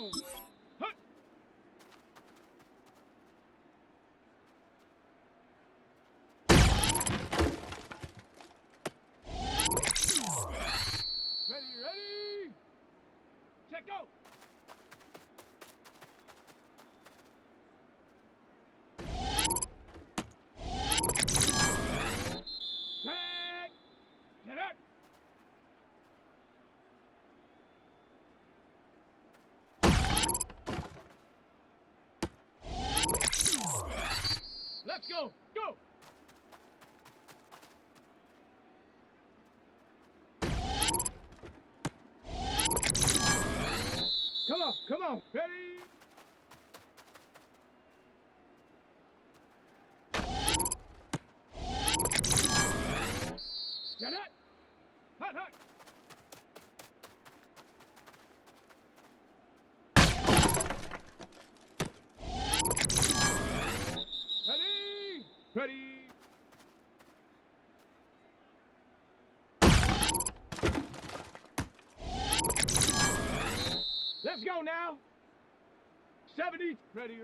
go. Hut. Ready. Check, go. Check. Get up. Let's go. Go. Come on. Ready. Get it. Hut. Ready. Let's go now. 70. Ready.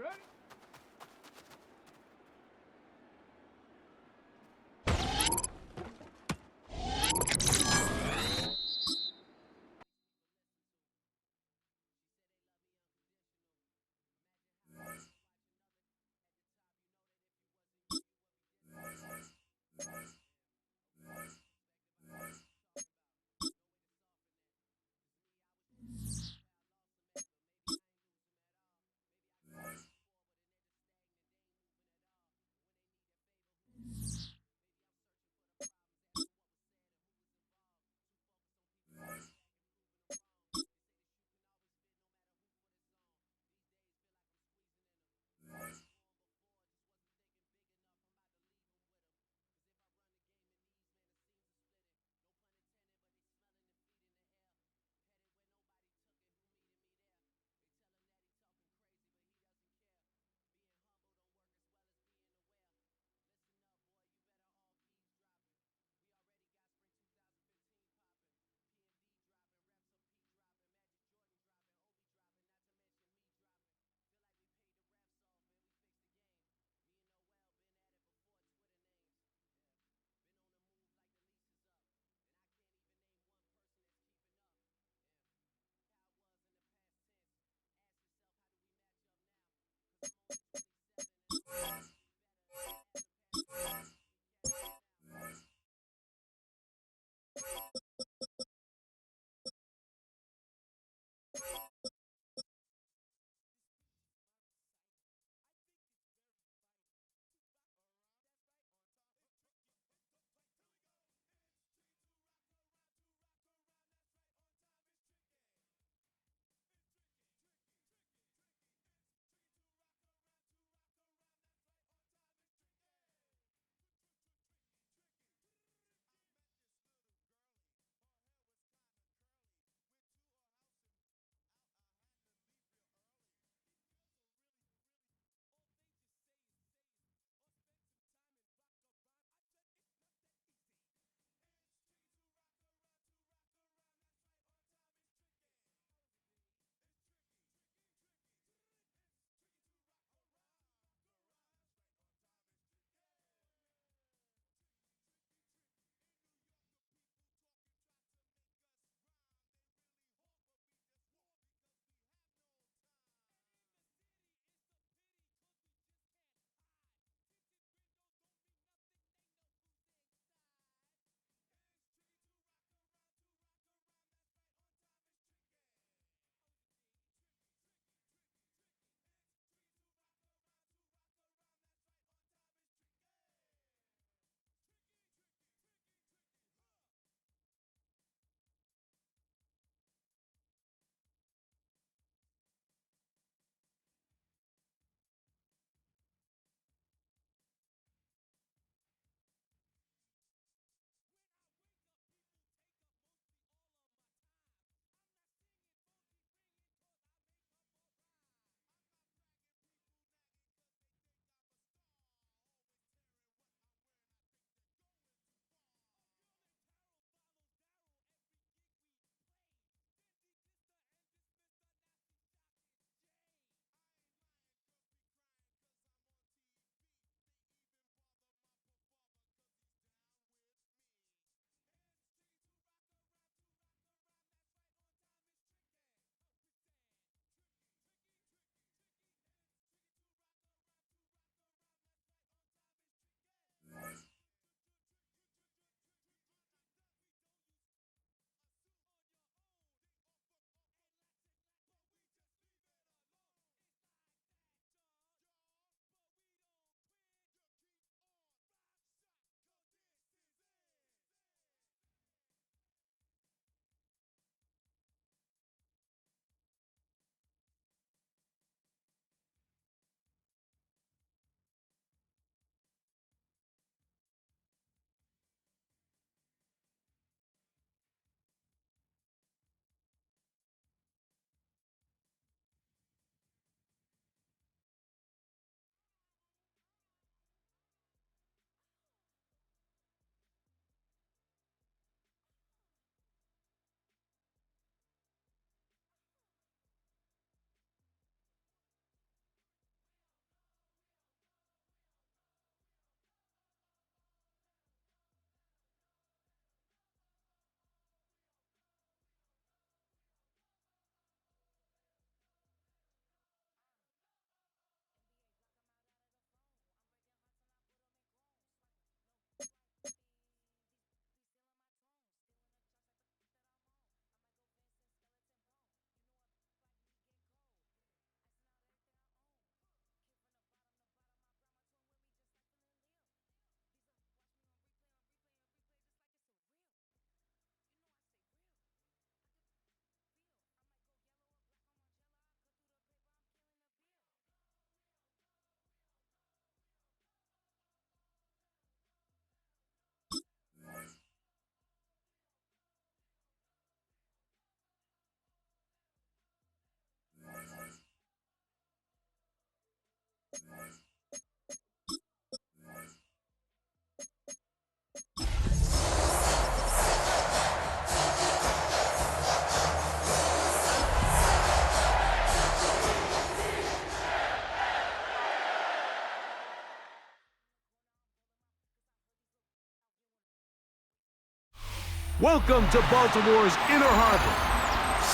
Welcome to Baltimore's Inner Harbor.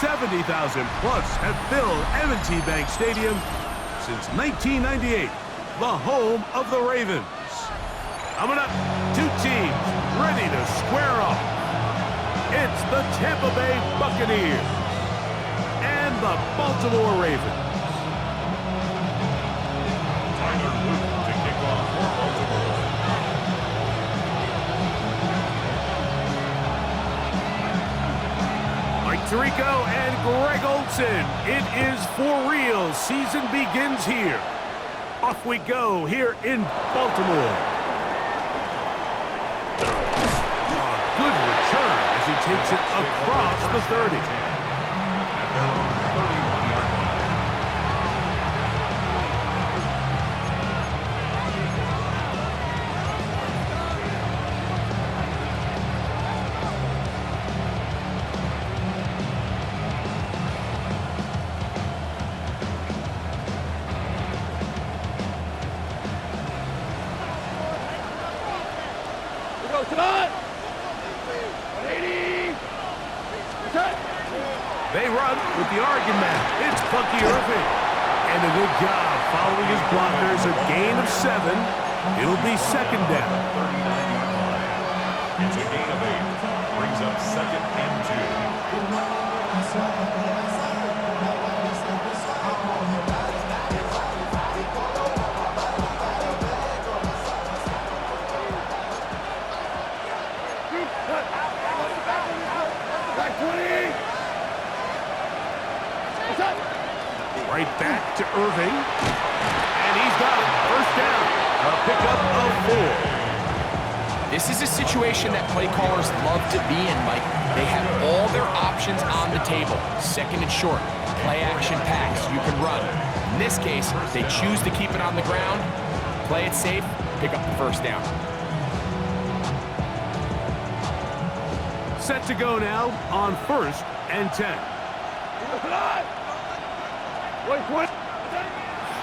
70,000 plus have filled M&T Bank Stadium since 1998, the home of the Ravens. Coming up, two teams ready to square off. It's the Tampa Bay Buccaneers and the Baltimore Ravens. Tyler Luke to kick off for Baltimore. Tirico and Greg Olsen. It is for real. Season begins here. Off we go here in Baltimore. A good return as he takes it across the 30. They run with the Oregon man. It's Bucky Irving. And a good job following his blockers. A gain of 7. It'll be second down. 39-yard line. It's a gain of 8. Brings up 2nd and 2. Right back to Irving. And he's got it. First down. A pickup of 4. This is a situation that play callers love to be in, Mike. They have all their options on the table. Second and short. Play action pass. You can run. In this case, they choose to keep it on the ground. Play it safe. Pick up the first down. Set to go now on 1st and 10.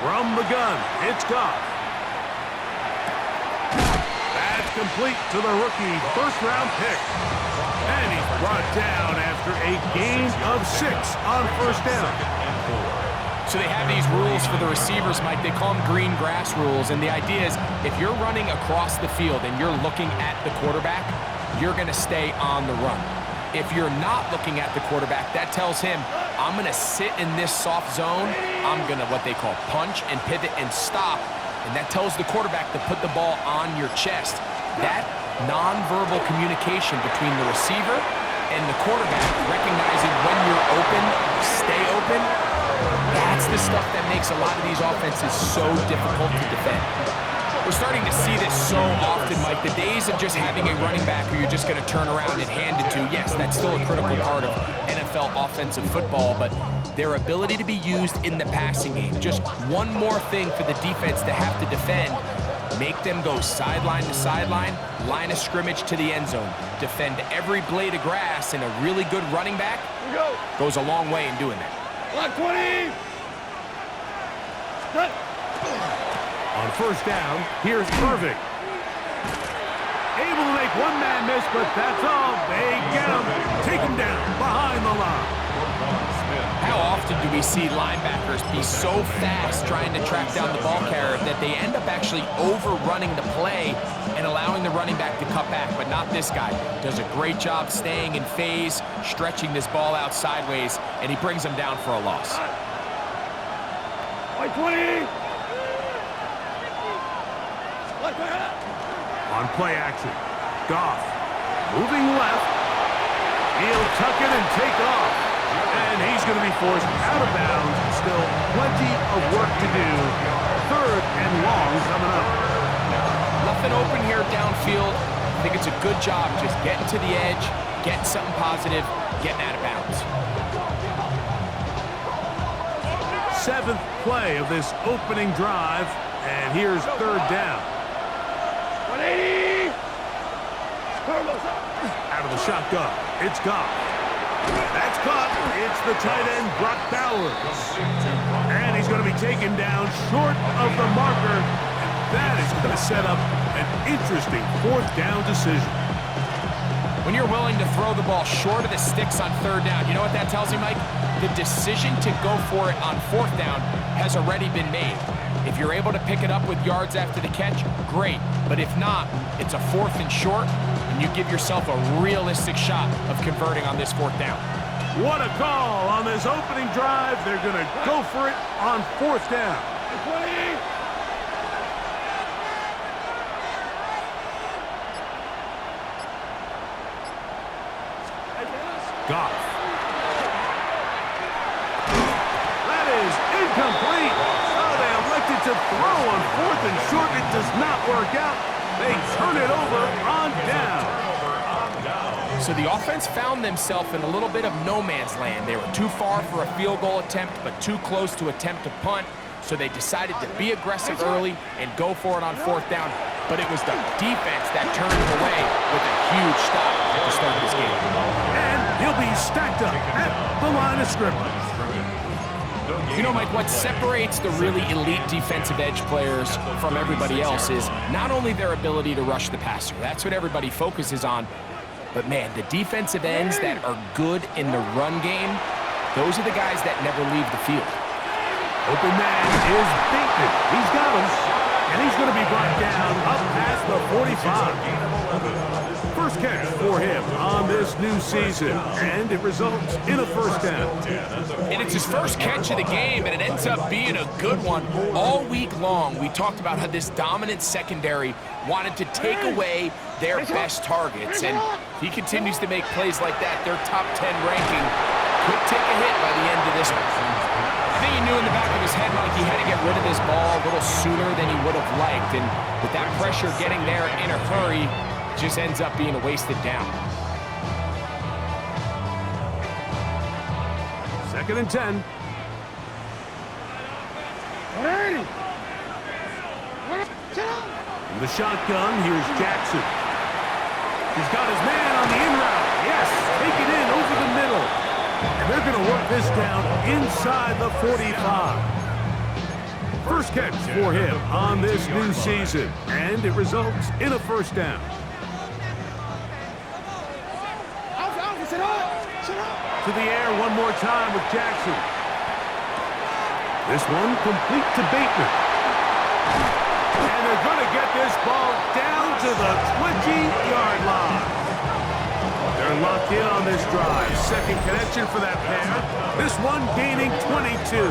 From the gun, it's Goff. That's complete to the rookie first-round pick. And he's brought down after a gain of 6 on first down. So they have these rules for the receivers, Mike. They call them green grass rules. And the idea is if you're running across the field and you're looking at the quarterback, you're going to stay on the run. If you're not looking at the quarterback, that tells him, I'm going to sit in this soft zone. I'm going to what they call punch and pivot and stop. And that tells the quarterback to put the ball on your chest. That nonverbal communication between the receiver and the quarterback, recognizing when you're open, stay open, that's the stuff that makes a lot of these offenses so difficult to defend. We're starting to see this so often, Mike. The days of just having a running back who you're just going to turn around and hand it to, yes, that's still a critical part of NFL offensive football, but their ability to be used in the passing game, just one more thing for the defense to have to defend, make them go sideline to sideline, line of scrimmage to the end zone, defend every blade of grass, and a really good running back goes a long way in doing that. Block 20! Cut! On first down, here's Irving. Able to make one man miss, but that's all. They get him. Take him down behind the line. How often do we see linebackers be so fast trying to track down the ball carrier that they end up actually overrunning the play and allowing the running back to cut back, but not this guy. Does a great job staying in phase, stretching this ball out sideways, and he brings him down for a loss. White 20! On play action, Goff moving left. He'll tuck it and take off. And he's going to be forced out of bounds. Still plenty of work to do. 3rd and long coming up. Nothing open here downfield. I think it's a good job just getting to the edge, getting something positive, getting out of bounds. 7th play of this opening drive. And here's third down. 180. Out of the shotgun, it's Goff. That's caught. It's the tight end, Brock Bowers. And he's going to be taken down short of the marker. And that is going to set up an interesting fourth down decision. When you're willing to throw the ball short of the sticks on third down, you know what that tells you, Mike? The decision to go for it on fourth down has already been made. If you're able to pick it up with yards after the catch, great. But if not, it's a fourth and short, and you give yourself a realistic shot of converting on this fourth down. What a call on this opening drive. They're going to go for it on fourth down. 20. Goff. That is incomplete. Oh, they elected to throw on fourth and short. It does not work out. They turn it over on down. So the offense found themselves in a little bit of no man's land. They were too far for a field goal attempt, but too close to attempt a punt. So they decided to be aggressive early and go for it on fourth down. But it was the defense that turned it away with a huge stop at the start of this game. And he'll be stacked up at the line of scrimmage. You know, Mike, what separates the really elite defensive edge players from everybody else is not only their ability to rush the passer. That's what everybody focuses on. But, man, the defensive ends that are good in the run game, those are the guys that never leave the field. Open man is Bateman. He's got him. And he's going to be brought down up past the 45. First catch for him on this new season. And it results in a first down. And it's his first catch of the game, and it ends up being a good one. All week long, we talked about how this dominant secondary wanted to take away their best targets. And he continues to make plays like that. Their top 10 ranking could take a hit by the end of this one. I think he knew in the back of his head, Mike, he had to get rid of this ball a little sooner than he would have liked. And with that pressure getting there in a hurry, just ends up being a wasted down. Second and 10. 180. In the shotgun, here's Jackson. He's got his man on the in route. Yes, take it in over the middle. And they're going to work this down inside the 45. First catch for him on this new season. And it results in a first down. To the air one more time with Jackson. This one complete to Bateman. And they're going to get this ball down to the 20-yard line. They're locked in on this drive. Second connection for that pair. This one gaining 22.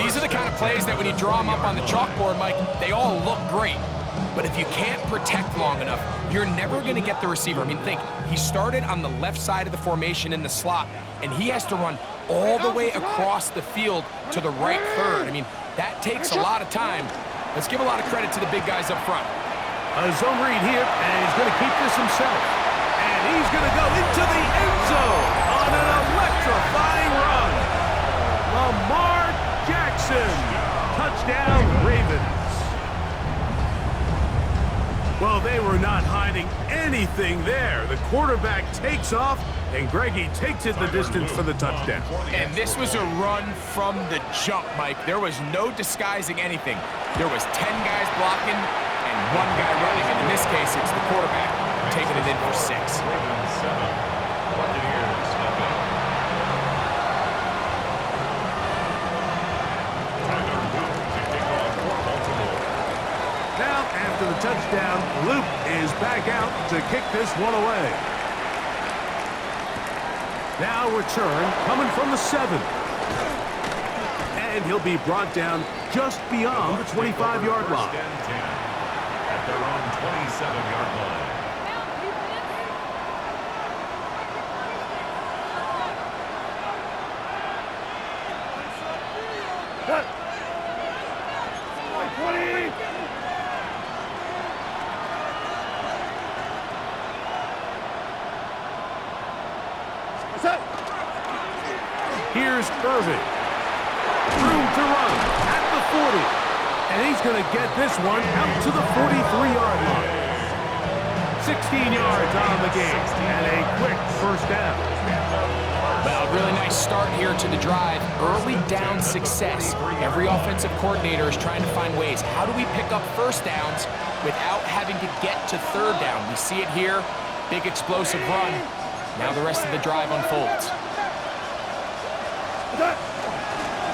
These are the kind of plays that when you draw them up on the chalkboard, Mike, they all look great. But if you can't protect long enough, you're never going to get the receiver. I mean, think, he started on the left side of the formation in the slot, and he has to run all the way across the field to the right third. I mean, that takes a lot of time. Let's give a lot of credit to the big guys up front. A zone read here, and he's going to keep this himself. And he's going to go into the end zone on an electrifying run. Lamar Jackson. Touchdown, Ravens. Well, they were not hiding anything there. The quarterback takes off, and Greggy takes it the distance for the touchdown. And this was a run from the jump, Mike. There was no disguising anything. There was 10 guys blocking and one guy running. And in this case, it's the quarterback taking it in for 6. After the touchdown, Luke is back out to kick this one away. Now return coming from the 7. And he'll be brought down just beyond the 25-yard line. At their own 27-yard line. Here's Irving. Room to run at the 40. And he's going to get this one out to the 43-yard line. 16 yards on the game, and a quick first down. Well, really nice start here to the drive. Early down success. Every offensive coordinator is trying to find ways. How do we pick up first downs without having to get to third down? We see it here. Big explosive run. Now the rest of the drive unfolds.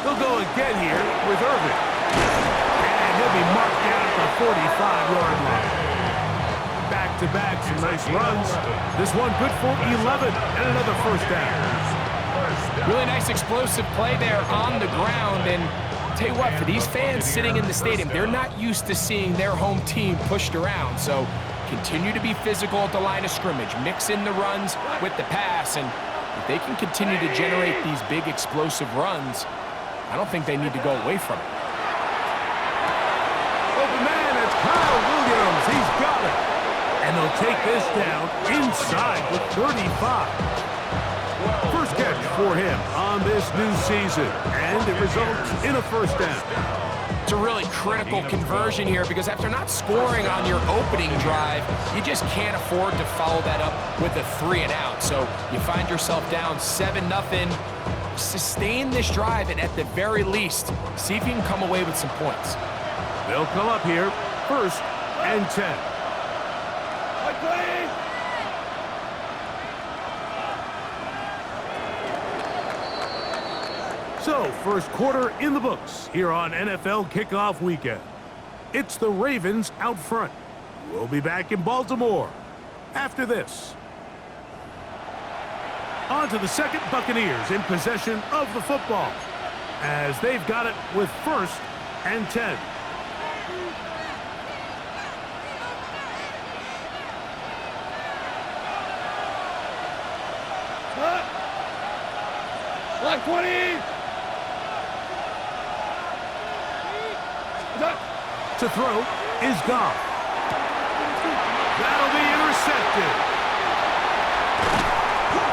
They'll go again here with Irvin. And he'll be marked down at the 45-yard line. Back-to-back, some nice runs. This one good for 11 and another first down. Really nice explosive play there on the ground. And tell you what, for these fans sitting in the stadium, they're not used to seeing their home team pushed around. So continue to be physical at the line of scrimmage. Mix in the runs with the pass. And if they can continue to generate these big explosive runs, I don't think they need to go away from it. Open man, it's Kyle Williams. He's got it. And they'll take this down inside the 35. First catch for him on this new season, and it results in a first down. It's a really critical conversion here because after not scoring on your opening drive, you just can't afford to follow that up with a 3-and-out. So you find yourself down 7-0. Sustain this drive, and at the very least, see if you can come away with some points. They'll come up here, 1st and 10. So, first quarter in the books here on NFL Kickoff Weekend. It's the Ravens out front. We'll be back in Baltimore after this. On to the second, Buccaneers in possession of the football as they've got it with 1st and 10. Black 20! To throw is Goff. That'll be intercepted.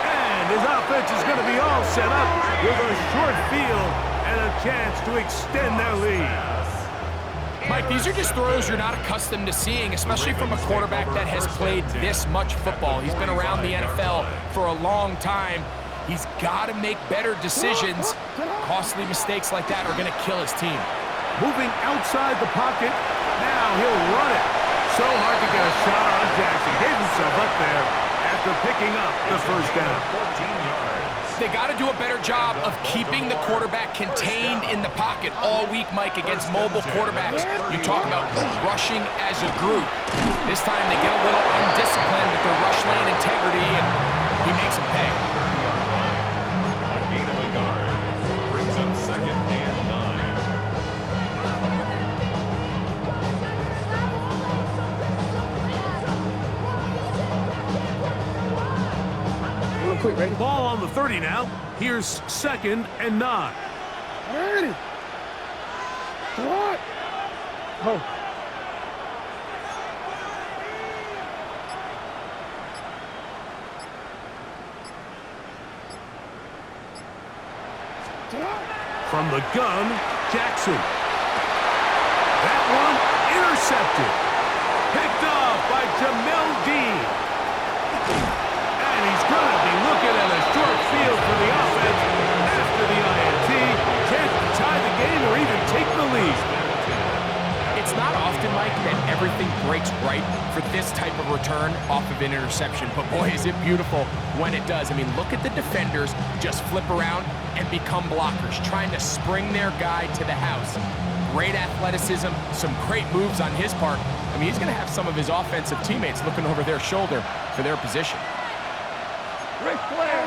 And his offense is going to be all set up with a short field and a chance to extend their lead. Mike, these are just throws you're not accustomed to seeing, especially from a quarterback that has played this much football. He's been around the NFL for a long time. He's got to make better decisions. Costly mistakes like that are going to kill his team. Moving outside the pocket. Now he'll run it. So hard to get a shot on Jackson. Gave himself up there after picking up the first down. 14 yards. They got to do a better job of keeping the quarterback contained in the pocket all week, Mike, against mobile quarterbacks. You talk about rushing as a group. This time they get a little undisciplined with their rush lane integrity, and he makes them pay. A gain of a yard. Brings up 2nd and 9. Quick, ready? Ball on the 30 now. Here's 2nd and 9. Ready? What? Oh. From the gun, Jackson. That one intercepted. Picked off by Jamel Dean. And he's going to be looking at a short field for the offense after the INT. Chance to tie the game or even take the lead. It's not often, Mike, that everything breaks right for this type of return off of an interception. But boy, is it beautiful when it does. I mean, look at the defenders just flip around and become blockers, trying to spring their guy to the house. Great athleticism, some great moves on his part. I mean, he's going to have some of his offensive teammates looking over their shoulder for their position. Ric Flair.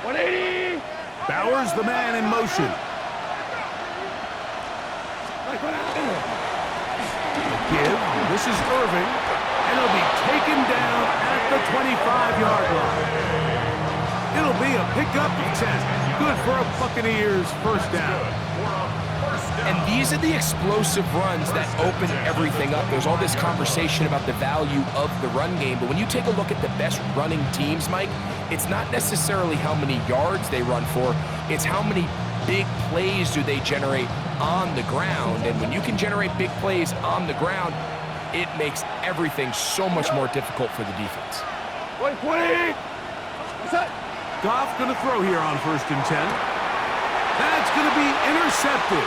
180. Bowers the man in motion. Give. This is Irving. And he'll be taken down at the 25-yard line. It'll be a pickup of 10. Good for a Buccaneers first down. And these are the explosive runs that open everything up. There's all this conversation about the value of the run game, but when you take a look at the best running teams, Mike, it's not necessarily how many yards they run for, it's how many big plays do they generate on the ground. And when you can generate big plays on the ground, it makes everything so much more difficult for the defense. 20. What's that? Goff going to throw here on 1st and 10. That's going to be intercepted.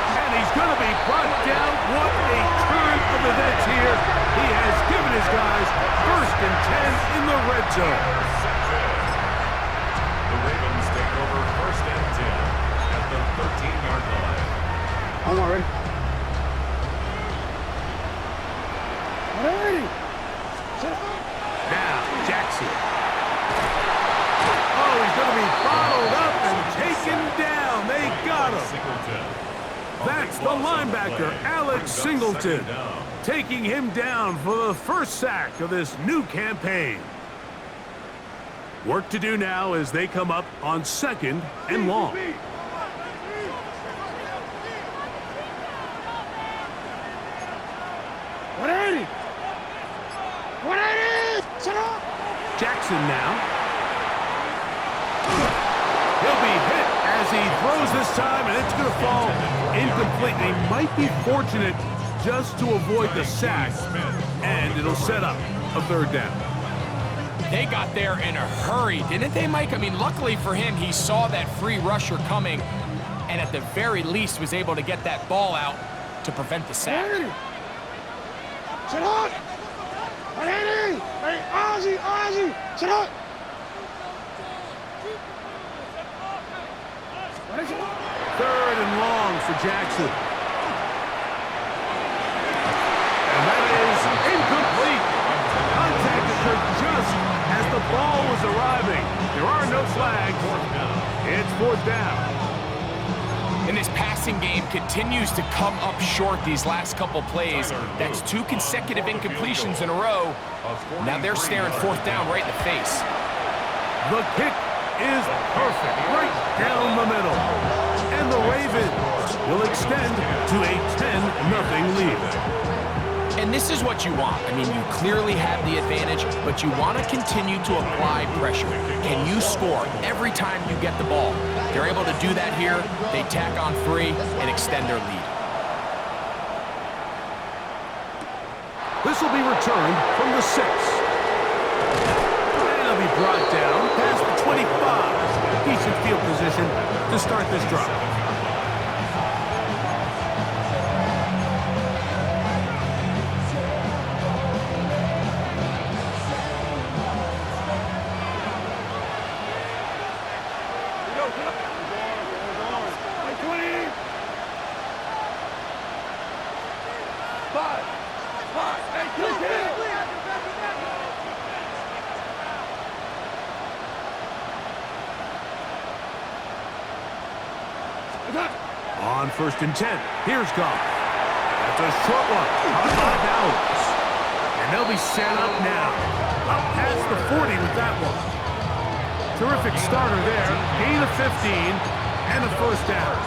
And he's going to be brought down. What a turn of events here. He has given his guys 1st and 10 in the red zone. The Ravens take over 1st and 10 at the 13-yard line. I'm all ready. Ready. Now, Jackson. Oh, he's going to be bottled up and taken down. They got him. Singleton. That's the linebacker, Alex Singleton, taking him down for the first sack of this new campaign. Work to do now as they come up on 2nd and long. Jackson now. He'll be hit as he throws this time, and it's going to fall incomplete. They might be fortunate just to avoid the sack, and it'll set up a 3rd down. They got there in a hurry, didn't they, Mike? I mean, luckily for him, he saw that free rusher coming, and at the very least was able to get that ball out to prevent the sack. Sit up! Ready! Hey, Ozzy! Sit up! What is it? 3rd and long for Jackson. And that is incomplete. Contact occurred just as the ball was arriving. There are no flags. It's 4th down. And this passing game continues to come up short these last couple plays. That's 2 consecutive incompletions in a row. Now they're staring 4th down right in the face. The kick is perfect, right down the middle. And the Ravens will extend to a 10-0 lead. And this is what you want. I mean, you clearly have the advantage, but you want to continue to apply pressure. Can you score every time you get the ball? They're able to do that here. They tack on 3 and extend their lead. This will be returned from the 6. And it'll be brought down past the 25. Decent field position to start this drive. On 1st and 10, here's Goff. That's a short one, caught by Bowers. And they'll be set up now. Up past the 40 with that one. Terrific starter there. Gain of 15 and a 1st down.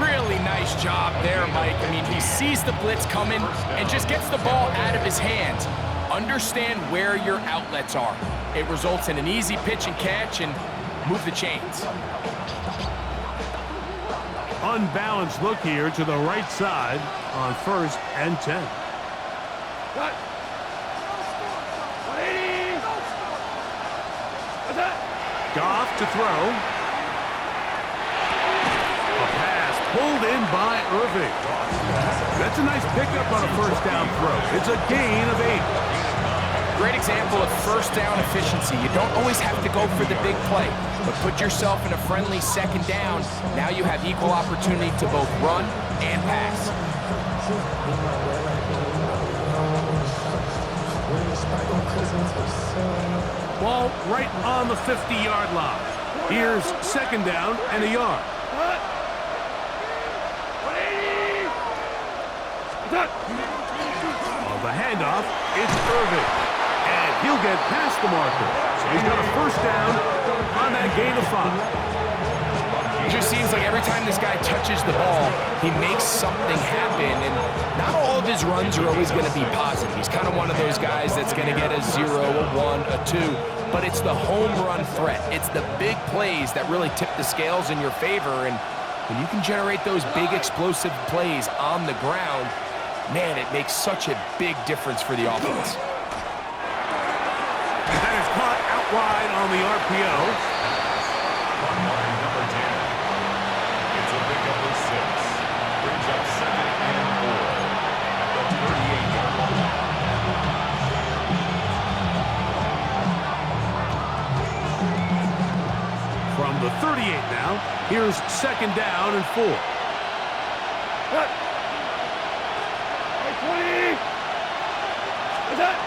Really nice job there, Mike. I mean, he sees the blitz coming and just gets the ball out of his hands. Understand where your outlets are. It results in an easy pitch and catch and move the chains. Unbalanced look here to the right side on 1st and 10. Cut. 180. What's that? Goff to throw. A pass pulled in by Irving. That's a nice pickup on a 1st down throw. It's a gain of 8. Great example of 1st down efficiency. You don't always have to go for the big play, but put yourself in a friendly 2nd down. Now you have equal opportunity to both run and pass. Ball right on the 50-yard line. Here's 2nd down and a yard. What? 180. What's that? On the handoff, it's Irving. And he'll get past the marker. So he's got a 1st down on that gain of 5. It just seems like every time this guy touches the ball, he makes something happen. And not all of his runs are always going to be positive. He's kind of one of those guys that's going to get a 0, a 1, a 2. but it's the home run threat. It's the big plays that really tip the scales in your favor, and when you can generate those big explosive plays on the ground, man, it makes such a big difference for the offense. And that is caught out wide on the RPO. On line number 10. It's a pickup of 6. Brings up 2nd and 4 at the 38-yard line. From the 38 now, here's 2nd down and 4. Cut. Right 20. What's that?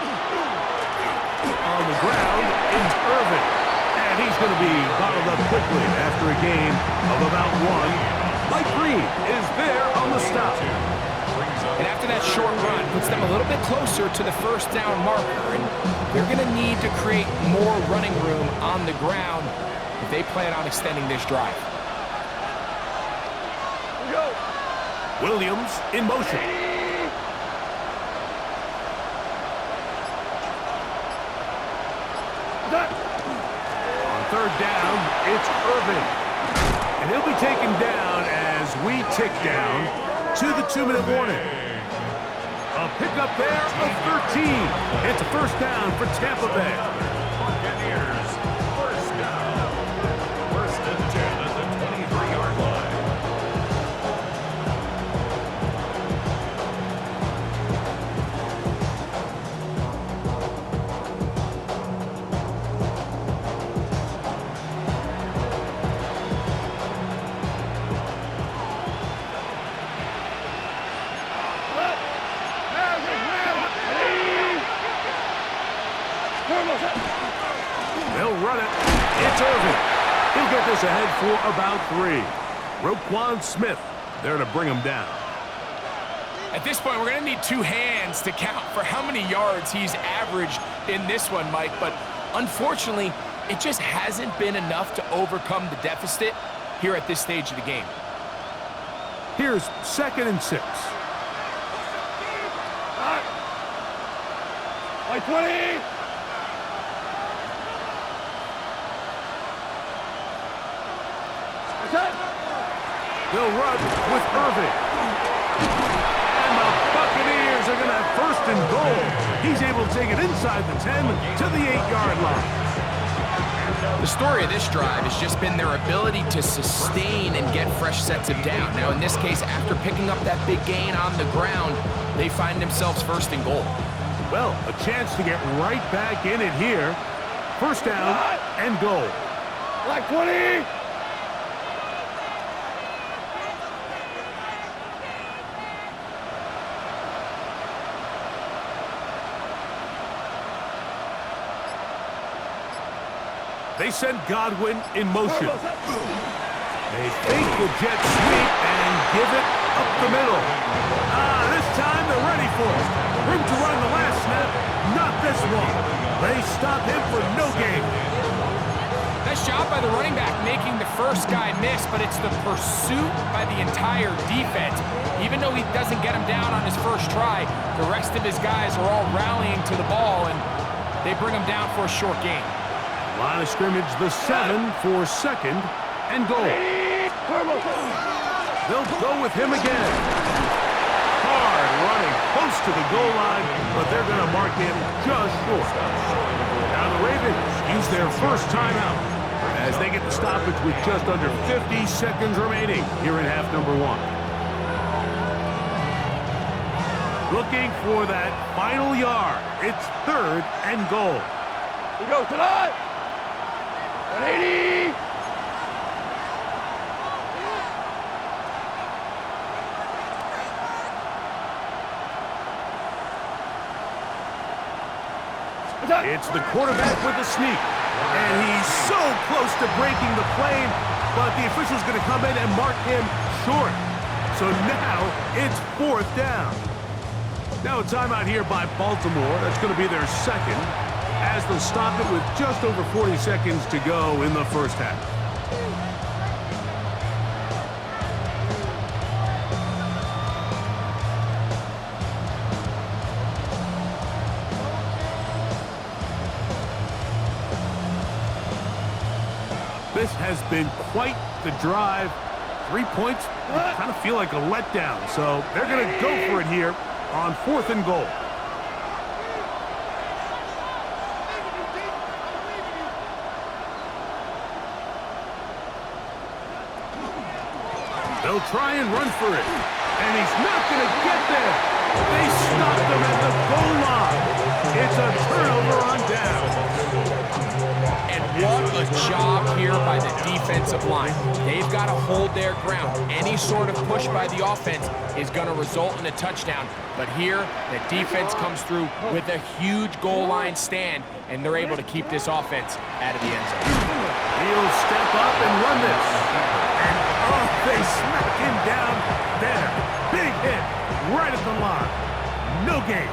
On the ground, it's Irvin. And he's going to be bottled up quickly after a game of about 1. Mike Green is there on the stop. And after that short run, puts them a little bit closer to the 1st down marker, and they're going to need to create more running room on the ground if they plan on extending this drive. Here we go. Williams in motion. That. On 3rd down, it's Irvin. And he'll be taken down as we tick down to the 2-minute warning. A pickup there of 13. It's a 1st down for Tampa Bay. Buccaneers, 1st down. 1st and 10 at the 23-yard line. They'll run it. It's Irvin. He'll get this ahead for about 3. Roquan Smith there to bring him down. At this point, we're going to need 2 hands to count for how many yards he's averaged in this one, Mike. But unfortunately, it just hasn't been enough to overcome the deficit here at this stage of the game. Here's 2nd and 6. Right 20. What's that? They'll run with Irvin. And the Buccaneers are going to have 1st and goal. He's able to take it inside the 10 to the 8-yard line. The story of this drive has just been their ability to sustain and get fresh sets of down. Now, in this case, after picking up that big gain on the ground, they find themselves 1st and goal. Well, a chance to get right back in it here. 1st down and goal. Like 20. They send Godwin in motion. They fake the jet sweep and give it up the middle. This time they're ready for it. Room to run the last snap. Not this one. They stop him for no gain. Nice job by the running back making the first guy miss, but it's the pursuit by the entire defense. Even though he doesn't get him down on his first try, the rest of his guys are all rallying to the ball, and they bring him down for a short gain. Line of scrimmage, the 7 for 2nd and goal. They'll go with him again. Hard running close to the goal line, but they're going to mark him just short. Now the Ravens use their 1st timeout as they get the stoppage with just under 50 seconds remaining here in half number 1. Looking for that final yard. It's 3rd and goal. Here we go tonight. 180. It's the quarterback with the sneak. And he's so close to breaking the plane, but the official's going to come in and mark him short. So now it's 4th down. Now a timeout here by Baltimore. That's going to be their 2nd, as they'll stop it with just over 40 seconds to go in the 1st half. This has been quite the drive. 3 points kind of feel like a letdown, so they're going to go for it here on 4th and goal. They'll try and run for it, and he's not going to get there. They stopped him at the goal line. It's a turnover on down. And what a job here by the defensive line. They've got to hold their ground. Any sort of push by the offense is going to result in a touchdown. But here, the defense comes through with a huge goal line stand, and they're able to keep this offense out of the end zone. He'll step up and run this. And, oh, they smack him down there. Big hit right at the line. No gain.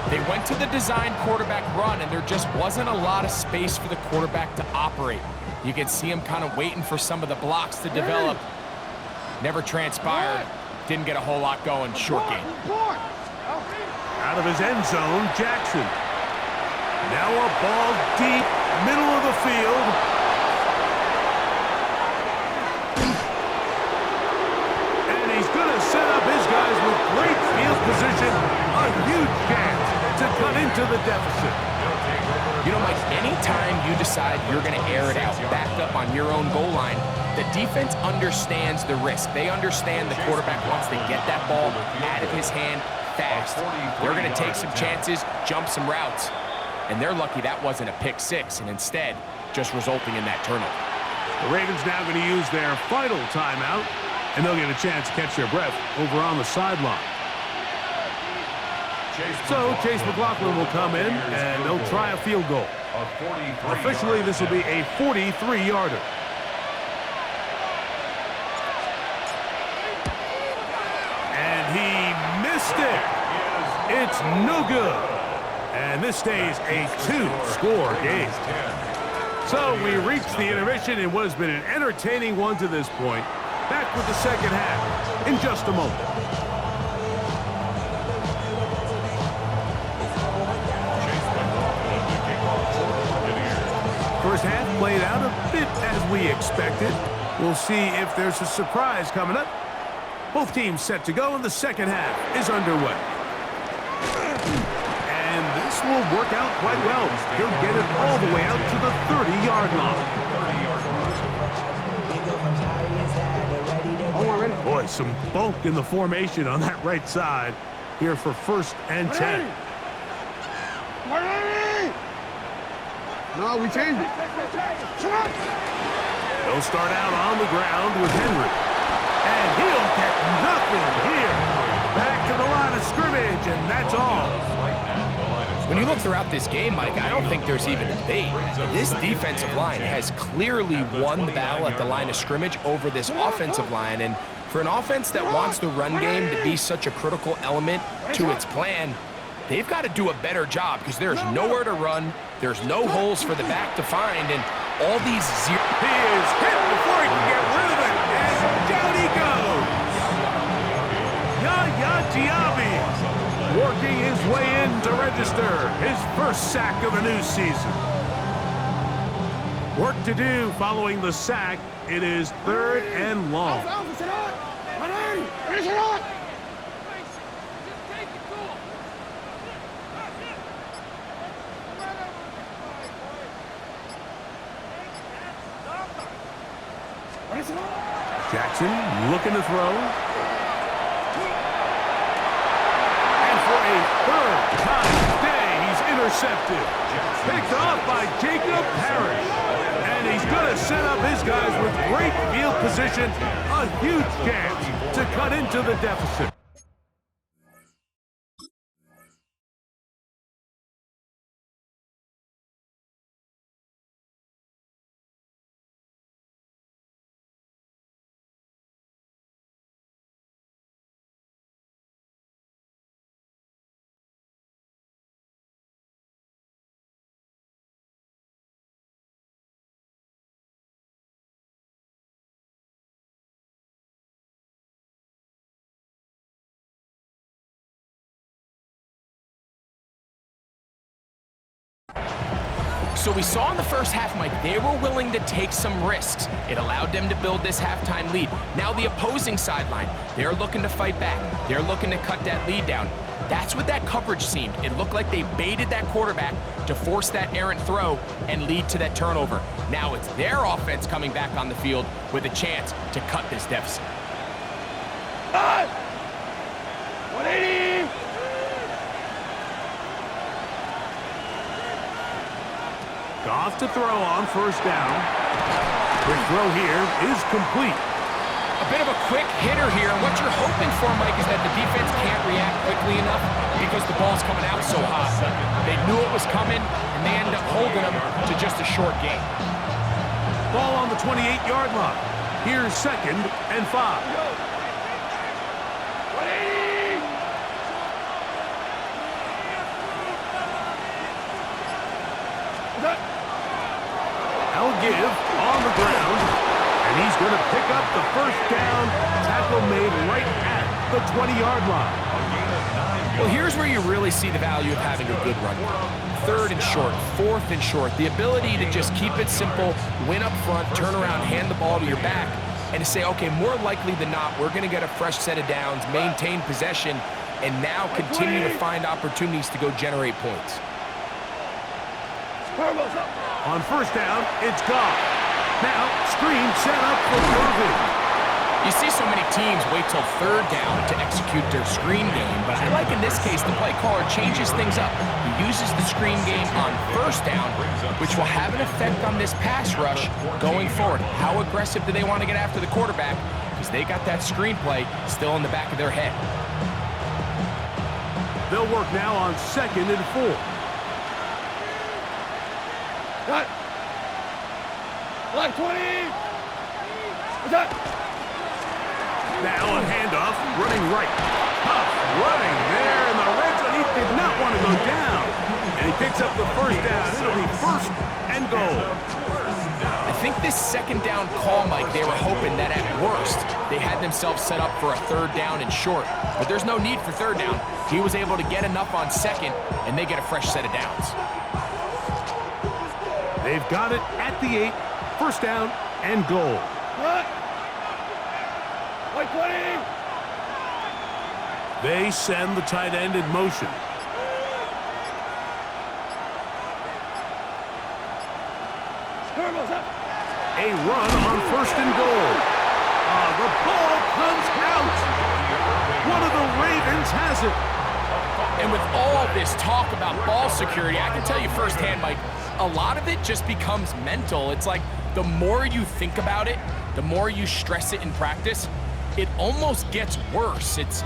They went to the design quarterback run, and there just wasn't a lot of space for the quarterback to operate. You can see him kind of waiting for some of the blocks to develop. Never transpired. Didn't get a whole lot going. Short game. Out of his end zone, Jackson. Now a ball deep, middle of the field. And he's going to set up his guys with great field position. A huge chance to cut into the deficit. You know, Mike, anytime you decide you're going to air it out, backed up on your own goal line, the defense understands the risk. They understand the quarterback wants to get that ball out of his hand fast. They're going to take some chances, jump some routes, and they're lucky that wasn't a pick six, and instead just resulting in that turnover. The Ravens now going to use their final timeout, and they'll get a chance to catch their breath over on the sideline. So Chase McLaughlin will come in, and they'll try a field goal. Officially, this will be a 43-yarder. And he missed it. It's no good. And this stays a 2-score game. So we reach the intermission in what has been an entertaining one to this point. Back with the second half in just a moment. First half played out a bit as we expected. We'll see if there's a surprise coming up. Both teams set to go, and the second half is underway. And this will work out quite well. He'll get it all the way out to the 30-yard line. Boy, some bulk in the formation on that right side here for 1st and 10. No, we changed it. They'll start out on the ground with Henry. And he'll get nothing here. Back to the line of scrimmage, and that's all. When you look throughout this game, Mike, I don't think there's even a debate. This defensive line has clearly won the battle at the line of scrimmage over this offensive line. And for an offense that wants the run game to be such a critical element to its plan, they've got to do a better job because there's nowhere to run. There's no holes for the back to find, and all these He is hit before he can get rid of it, and down he goes. Yaya Diaby working his way in to register his first sack of the new season. Work to do following the sack. It is 3rd and long. Jackson looking to throw. And for a 3rd time today, he's intercepted. Picked off by Jacob Parrish. And he's going to set up his guys with great field position. A huge chance to cut into the deficit. So we saw in the first half, Mike, they were willing to take some risks. It allowed them to build this halftime lead. Now the opposing sideline, they're looking to fight back. They're looking to cut that lead down. That's what that coverage seemed. It looked like they baited that quarterback to force that errant throw and lead to that turnover. Now it's their offense coming back on the field with a chance to cut this deficit. 180! Goff to throw on first down. Quick throw here is complete. A bit of a quick hitter here, and what you're hoping for, Mike, is that the defense can't react quickly enough because the ball's coming out so hot. They knew it was coming, and they end up holding them to just a short gain. Ball on the 28-yard line. Here's 2nd and 5. 180! I'll give on the ground, and he's going to pick up the first down. Tackle made right at the 20-yard line. Well, here's where you really see the value of having a good run. 3rd and short, 4th and short. The ability to just keep it simple, win up front, turn around, hand the ball to your back, and to say, okay, more likely than not, we're going to get a fresh set of downs, maintain possession, and now continue to find opportunities to go generate points. On first down, it's Goff. Now, screen set up for Irvin. You see so many teams wait till 3rd down to execute their screen game, but I like in this case the play caller changes things up. He uses the screen game on first down, which will have an effect on this pass rush going forward. How aggressive do they want to get after the quarterback? Because they got that screen play still in the back of their head. They'll work now on 2nd and 4. Cut! Like 20! Cut! Now a handoff, running right. Tough running there in the red zone. He did not want to go down. And he picks up the first down. It'll be 1st and goal. I think this 2nd down call, Mike, they were hoping that at worst they had themselves set up for a 3rd down and short. But there's no need for 3rd down. He was able to get enough on 2nd, and they get a fresh set of downs. They've got it at the 8. 1st down and goal. Cut! Like 20! They send the tight end in motion. A run on 1st and goal. The ball comes out. One of the Ravens has it. And with all this talk about ball security, I can tell you firsthand, Mike, a lot of it just becomes mental. It's like the more you think about it, the more you stress it in practice, it almost gets worse. It's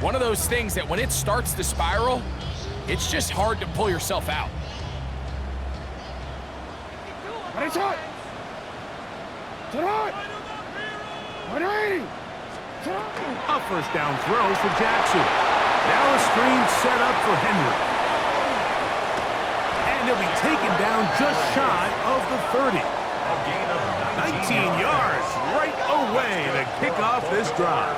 one of those things that when it starts to spiral, it's just hard to pull yourself out. A first down throw for Jackson. Now a screen set up for Henry. And he'll be taken down just shy of the 30. 19 yards right away to kick off this drive.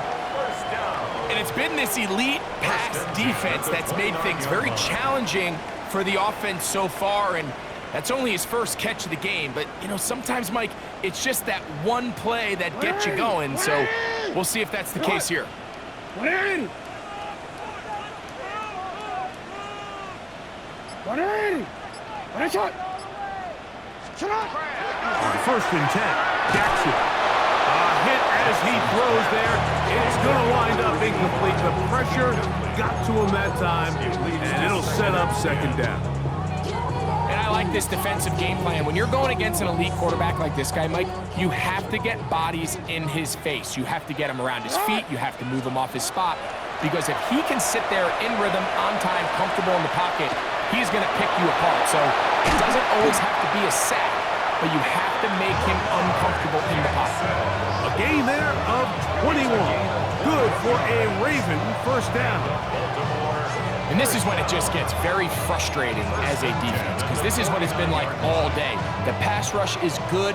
And it's been this elite pass defense that's made things very challenging for the offense so far, and that's only his first catch of the game. But, you know, sometimes, Mike, it's just that one play that gets you going, so we'll see if that's the case here. On 1st and 10, Jackson. A hit as he throws there. It's going to wind up incomplete. The pressure got to him that time, and it'll set up 2nd down. And I like this defensive game plan. When you're going against an elite quarterback like this guy, Mike, you have to get bodies in his face. You have to get him around his feet. You have to move him off his spot. Because if he can sit there in rhythm, on time, comfortable in the pocket, he's going to pick you apart. So it doesn't always have to be a sack, but you have to make him uncomfortable in the pocket. A gain there of 21. Good for a Raven first down. And this is when it just gets very frustrating as a defense, because this is what it's been like all day. The pass rush is good,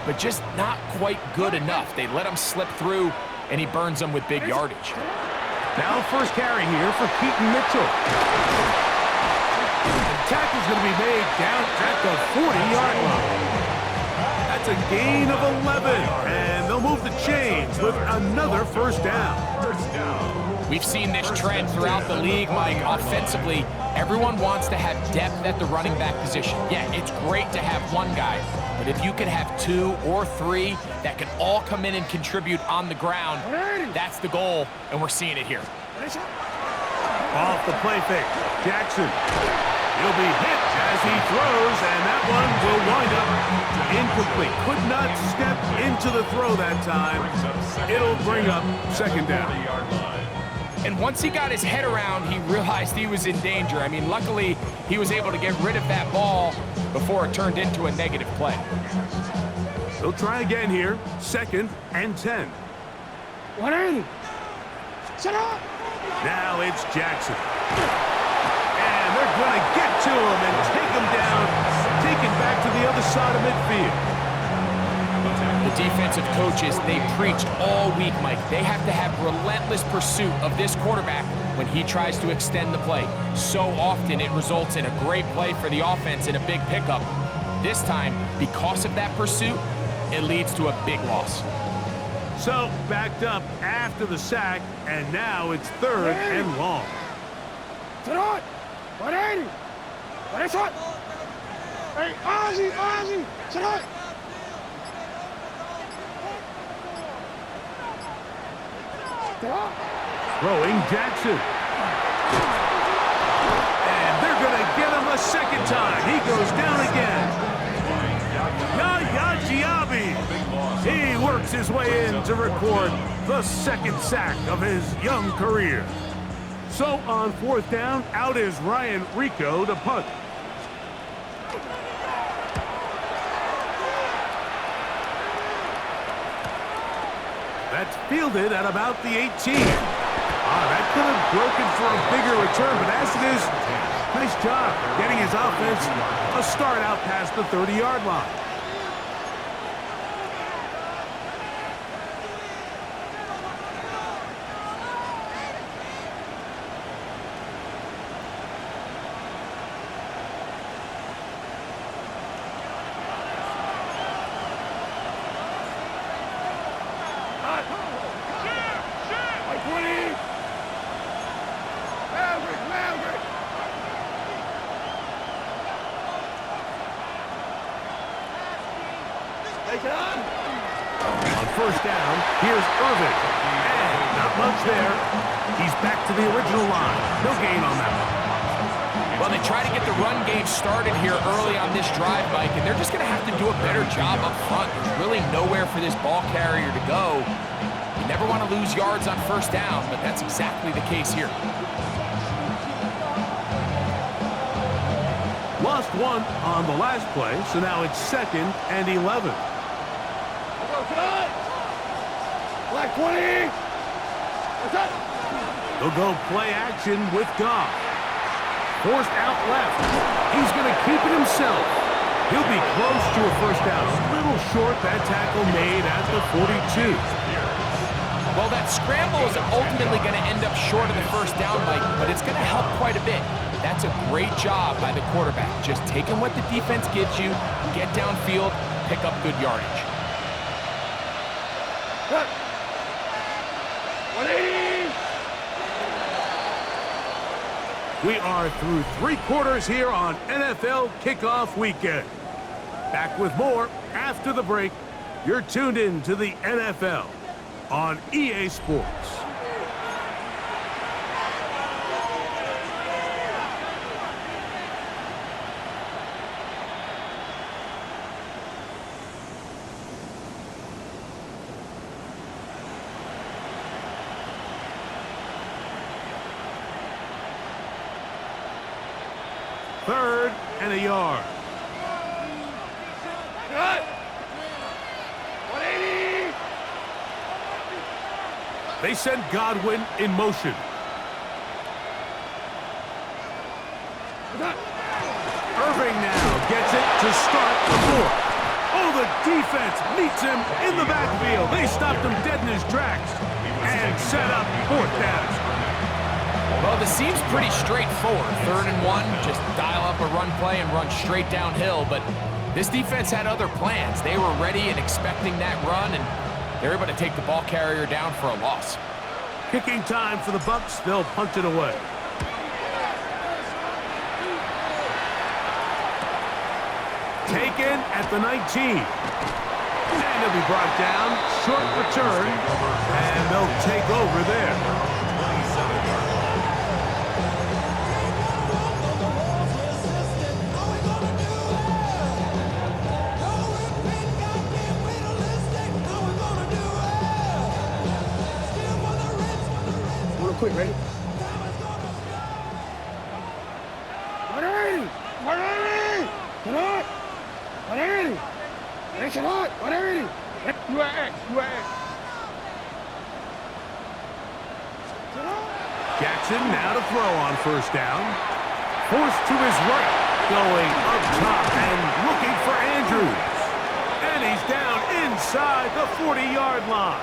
but just not quite good enough. They let him slip through, and he burns them with big yardage. Now first carry here for Keaton Mitchell. tackle is going to be made down at the 40-yard line. That's a gain of 11, and they'll move the chains with another first down. We've seen this trend throughout the league, Mike. Offensively, everyone wants to have depth at the running back position. Yeah, it's great to have one guy, but if you can have 2 or 3 that can all come in and contribute on the ground, that's the goal, and we're seeing it here. Off the play fake, Jackson. He'll be hit as he throws, and that one will wind up incomplete. Could not step into the throw that time. It'll bring up second down. And once he got his head around, he realized he was in danger. I mean, luckily, he was able to get rid of that ball before it turned into a negative play. They'll try again here, 2nd and 10. 180. Set up. Now it's Jackson. And they're going to get to him and take him down, take it back to the other side of midfield. The defensive coaches, they preached all week, Mike. They have to have relentless pursuit of this quarterback when he tries to extend the play. So often it results in a great play for the offense and a big pickup. This time, because of that pursuit, it leads to a big loss. So, backed up after the sack, and now it's 3rd and long. Set up. 180. What is it? Hey, Ozzy. Set up. Throwing Jackson. And they're going to get him a second time. He goes down again. Yaya Giabi. He works his way in to record the 2nd sack of his young career. So on 4th down, out is Ryan Rico to punt. That's fielded at about the 18. That could have broken for a bigger return, but as it is, nice job getting his offense a start out past the 30-yard line. On 1st down, here's Irving. And not much there. He's back to the original line. No gain on that one. Well, they try to get the run game started here early on this drive, Mike, and they're just going to have to do a better job up front. There's really nowhere for this ball carrier to go. You never want to lose yards on 1st down, but that's exactly the case here. Lost one on the last play, so now it's 2nd and 11. Black 20. What's up? They'll go play action with Goff. Forced out left. He's going to keep it himself. He'll be close to a 1st down. A little short, that tackle made at the 42. Well, that scramble is ultimately going to end up short of the 1st down, Mike, but it's going to help quite a bit. That's a great job by the quarterback. Just taking what the defense gives you, get downfield, pick up good yardage. Cut. 180. We are through 3 quarters here on NFL Kickoff Weekend. Back with more after the break. You're tuned in to the NFL on EA Sports. Third and a yard. Cut. 180. They send Godwin in motion. Irving now gets it to start the 4th. Oh, the defense meets him in the backfield. They stopped him dead in his tracks and set up 4th down. Well, Well, this seems pretty straightforward. 3rd and 1, just dial up a run play and run straight downhill. But this defense had other plans. They were ready and expecting that run, and they were able to take the ball carrier down for a loss. Kicking time for the Bucs. They'll punt it away. Taken at the 19. And he'll be brought down. Short return. And they'll take over there. Quick, ready? 180! 180! Come on! 180! Next shot! 180! You are X! You are X! Jackson now to throw on 1st down. Forced to his right. Going up top and looking for Andrews. And he's down inside the 40-yard line.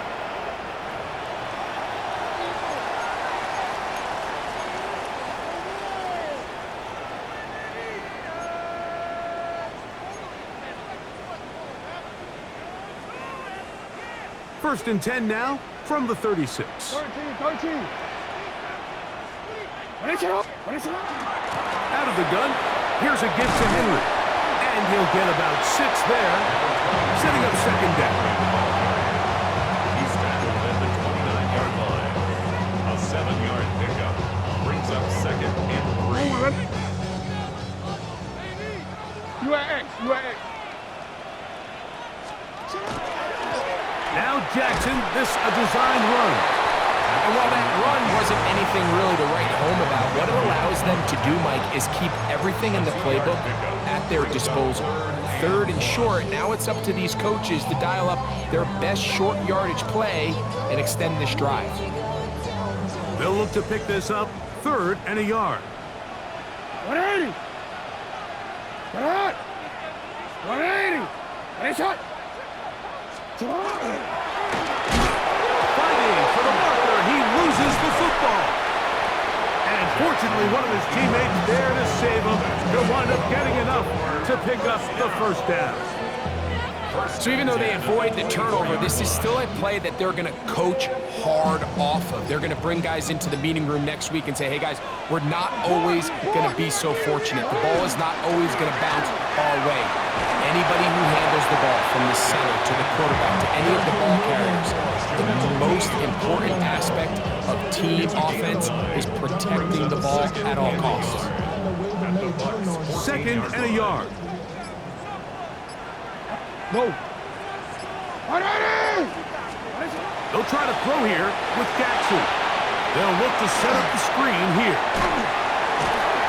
First and 10 now from the 36. 13. Out of the gun, here's a gift to Henry. And he'll get about 6 there, setting up 2nd down. He's tackled at the 29-yard line. A 7-yard pickup brings up 2nd and 3. You are X! You are X! Now Jackson, this a designed run. And while that run wasn't anything really to write home about, what it allows them to do, Mike, is keep everything in the playbook at their disposal. 3rd and short, now it's up to these coaches to dial up their best short yardage play and extend this drive. They'll look to pick this up 3rd and a yard. 180! Come on! 180! Nice shot! Fighting for the marker, he loses the football. And fortunately, one of his teammates there to save him. He'll wind up getting enough to pick up the 1st down. So even though they avoid the turnover, this is still a play that they're going to coach hard off of. They're going to bring guys into the meeting room next week and say, hey guys, we're not always going to be so fortunate. The ball is not always going to bounce our way. Anybody who handles the ball from the center to the quarterback to any of the ball carriers, the most important aspect of team offense is protecting the ball at all costs. 2nd and a yard. No. 180! They'll try to throw here with Jackson. They'll look to set up the screen here.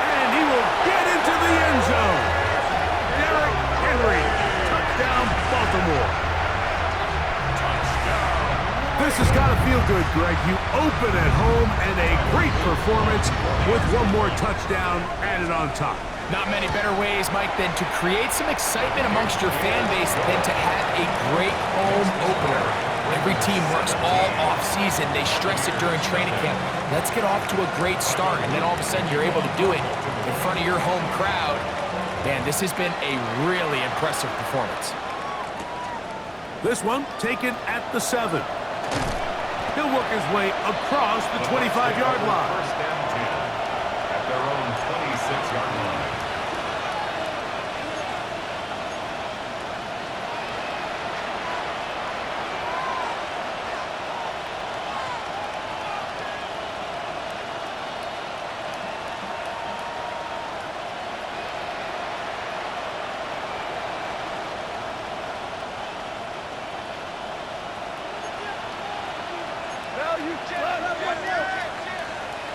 And he will get into the end zone. Derrick Henry, touchdown Baltimore. This has got to feel good, Greg. You open at home and a great performance with one more touchdown added on top. Not many better ways, Mike, than to create some excitement amongst your fan base than to have a great home opener. Every team works all off-season. They stress it during training camp. Let's get off to a great start, and then all of a sudden you're able to do it in front of your home crowd. Man, this has been a really impressive performance. This one taken at the 7. He'll work his way across the 25-yard line. 1st and 10 at their own 26-yard line.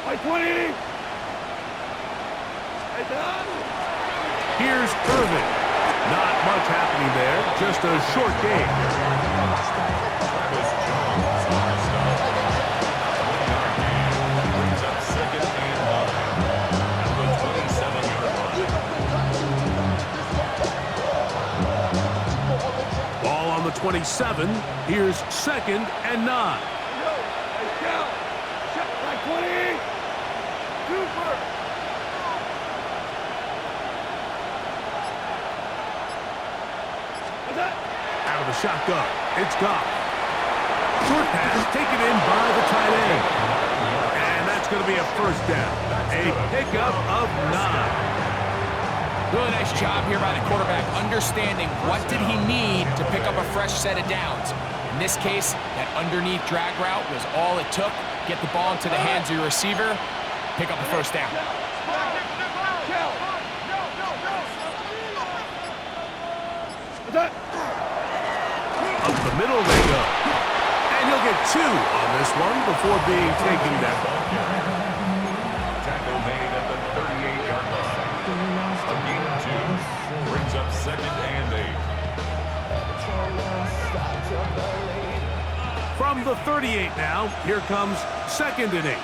Like 180! Here's Irvin. Not much happening there, just a short game. Travis Jones on the stop. 1-yard gain brings up 2nd and 9 at the 27-yard line. Ball on the 27. Here's 2nd and 9. Like 20! Out of the shotgun, it's Goff. Short pass taken in by the tight end. And that's going to be a first down. A pickup of 9. Really nice job here by the quarterback, understanding what did he need to pick up a fresh set of downs. In this case, that underneath drag route was all it took. Get the ball into the hands of your receiver, pick up a first down. Up the middle they go. And he'll get 2 on this one before being taken down. Tackle made at the 38-yard line. A gain of 2. Brings up 2nd and 8. From the 38 now, here comes 2nd and 8.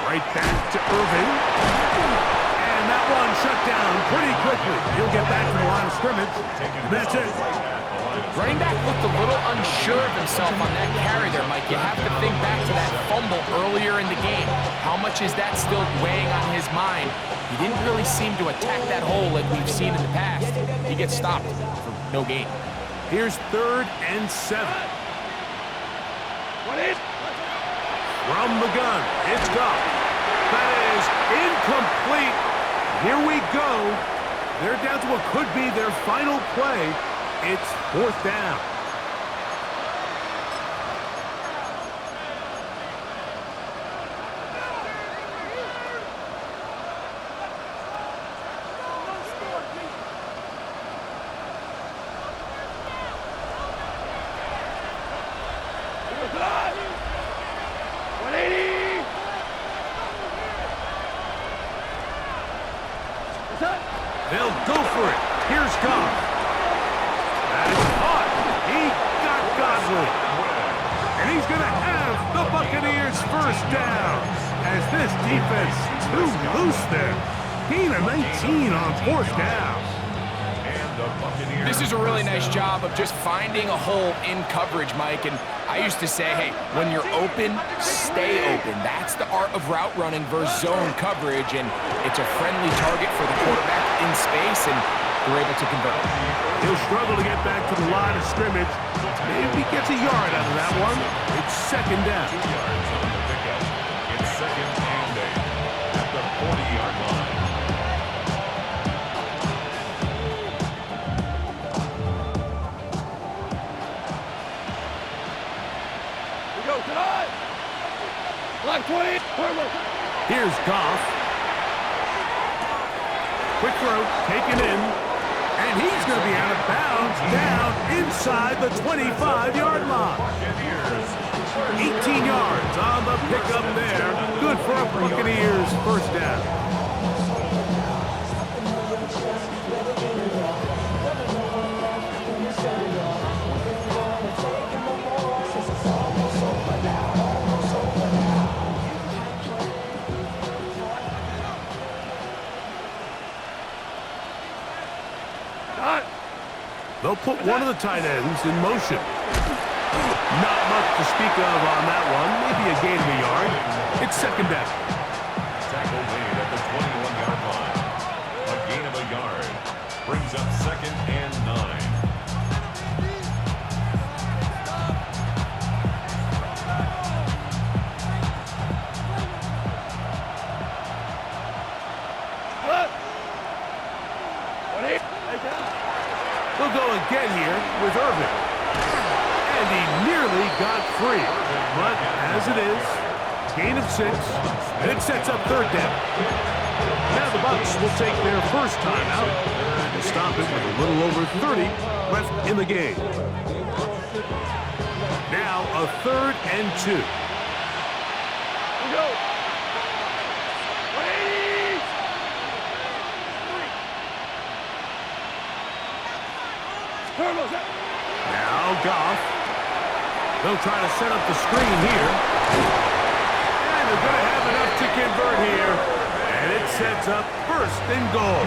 Right back to Irvin. And that one shut down pretty quickly. He'll get back to the line of scrimmage. And that's it. Running back looked a little unsure of himself on that carry there, Mike. You have to think back to that fumble earlier in the game. How much is that still weighing on his mind? He didn't really seem to attack that hole like we've seen in the past. He gets stopped for no gain. Here's 3rd and 7. From the gun, it's Goff. That is incomplete. Here we go. They're down to what could be their final play. It's 4th down. They'll go for it. Here's Goff. That is caught. He got Godwin. And he's going to have the Buccaneers first down. As this defense too loose there. Gain of 19 on 4th down. This is a really nice job of just finding a hole in coverage, Mike. And I used to say, hey, when you're open, stay open. That's the art of route running versus zone coverage. And it's a friendly target for the quarterback in space, and they're able to convert. He'll struggle to get back to the line of scrimmage. Maybe gets a yard out of that one. It's 2nd down. 2 yards on the pickup. It's 2nd and 8 at the 40-yard line. Here's Goff. Quick throw, taken in. And he's going to be out of bounds down inside the 25-yard line. 18 yards on the pickup there. Good for a Buccaneers first down. They'll put one of the tight ends in motion. Not much to speak of on that one. Maybe a gain of a yard. It's 2nd down. Tackle made at the 21-yard line. A gain of a yard. Brings up 2nd and 9. They'll go again here with Irvin. And he nearly got free. But as it is, gain of 6. And it sets up 3rd down. Now the Bucs will take their first timeout and stop it with a little over 30 left in the game. Now a 3rd and 2. Now Goff. They'll try to set up the screen here. And they're going to have enough to convert here. And it sets up 1st and goal.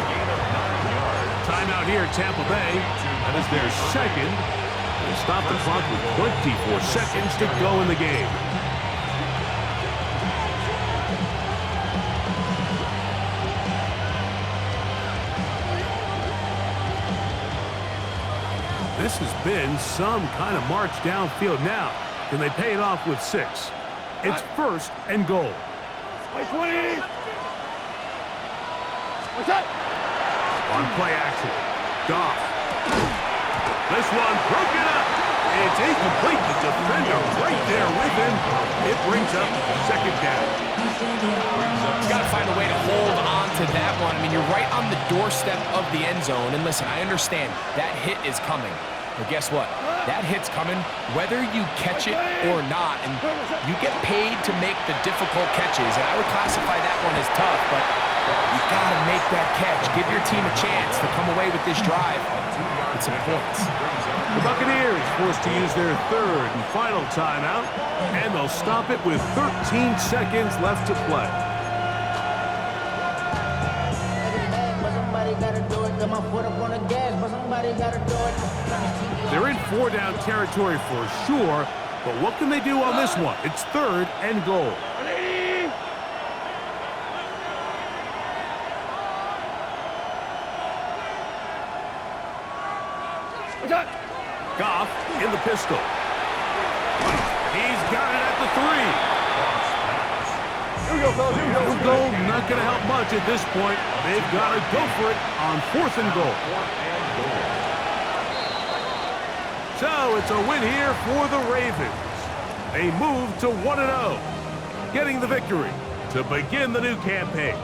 Timeout here, Tampa Bay. That is their second. They stop the clock with 24 seconds to go in the game. This has been some kind of march downfield now. Can they pay it off with 6? It's first and goal. Play 20. What's up? On play action. Goff. This one broken up. It's incomplete. The defender right there with him. It brings up second down. He's got to find a way to hold on to that one. I mean, you're right on the doorstep of the end zone. And listen, I understand that hit is coming. But guess what? That hit's coming whether you catch it or not. And you get paid to make the difficult catches. And I would classify that one as tough, but you got to make that catch. Give your team a chance to come away with this drive with some points. The Buccaneers forced to use their third and final timeout, and they'll stop it with 13 seconds left to play. They're in 4-down territory for sure, but what can they do on this one? It's third and goal. Goff in the pistol. He's got it at the 3. Here we go, fellas. Here we go. Field goal not going to help much at this point. They've got to go for it on 4th and goal. So it's a win here for the Ravens. They move to 1-0, getting the victory to begin the new campaign.